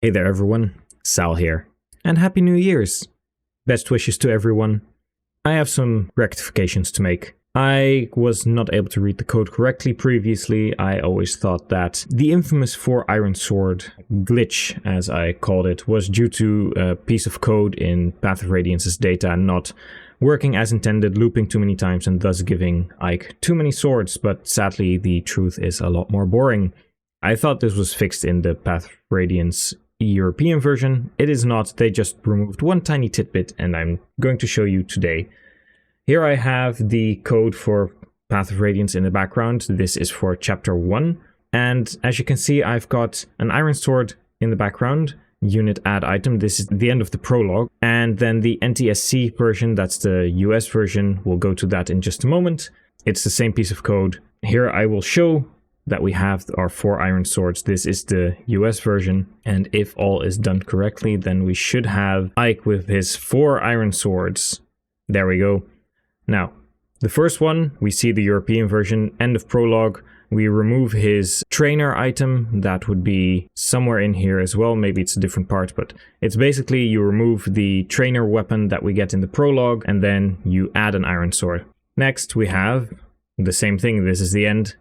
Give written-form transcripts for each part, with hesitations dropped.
Hey there everyone, Sal here, and Happy New Year's! Best wishes to everyone. I have some rectifications to make. I was not able to read the code correctly previously. I always thought that the infamous 4 iron sword glitch, as I called it, was due to a piece of code in Path of Radiance's data not working as intended, looping too many times, and thus giving Ike too many swords, but sadly the truth is a lot more boring. I thought this was fixed in the Path of Radiance European version. It is not. They just removed one tiny tidbit, and I'm going to show you today. Here I have the code for Path of Radiance in the background. This is for chapter 1, and as you can see I've got an iron sword in the background, unit add item. This is the end of the prologue, and then the NTSC version, that's the US version. We'll go to that in just a moment. It's the same piece of code. Here I will show that we have our 4 iron swords. This is the US version, and if all is done correctly, then we should have Ike with his 4 iron swords. There we go. Now, the first one, we see the European version, end of prologue. We remove his trainer item. That would be somewhere in here as well. Maybe it's a different part, but it's basically you remove the trainer weapon that we get in the prologue, and then you add an iron sword. Next, we have the same thing. This is the end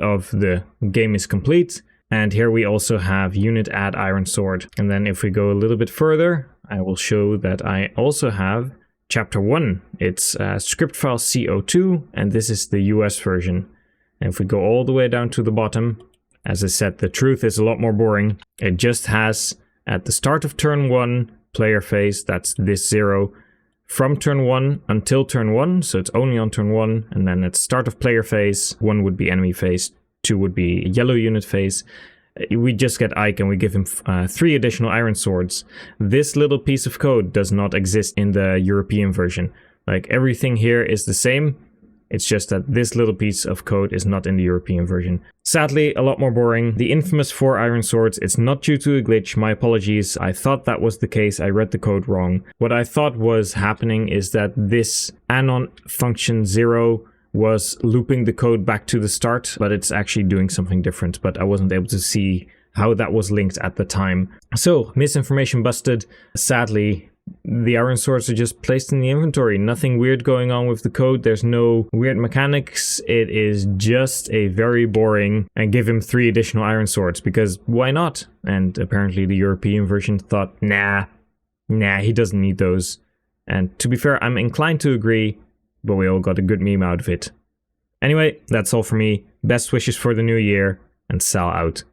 of the game is complete, and here we also have unit add iron sword. And then if we go a little bit further, I will show that I also have chapter 1. It's script file CO2, and this is the US version. And if we go all the way down to the bottom, as I said, the truth is a lot more boring. It just has at the start of turn 1 player phase, that's this 0, from turn 1 until turn 1, so it's only on turn 1, and then at the start of player phase, 1 would be enemy phase, 2 would be yellow unit phase. We just get Ike and we give him 3 additional iron swords. This little piece of code does not exist in the European version. Like, everything here is the same. It's just that this little piece of code is not in the European version. Sadly, a lot more boring. The infamous 4 iron swords, it's not due to a glitch. My apologies. I thought that was the case. I read the code wrong. What I thought was happening is that this anon function 0 was looping the code back to the start, but it's actually doing something different. But I wasn't able to see how that was linked at the time. So, misinformation busted. Sadly, the iron swords are just placed in the inventory. Nothing weird going on with the code. There's no weird mechanics. It is just a very boring, and give him 3 additional iron swords because why not? And apparently the European version thought, nah, he doesn't need those. And to be fair, I'm inclined to agree, but we all got a good meme out of it. Anyway, that's all for me. Best wishes for the new year, and Sal out.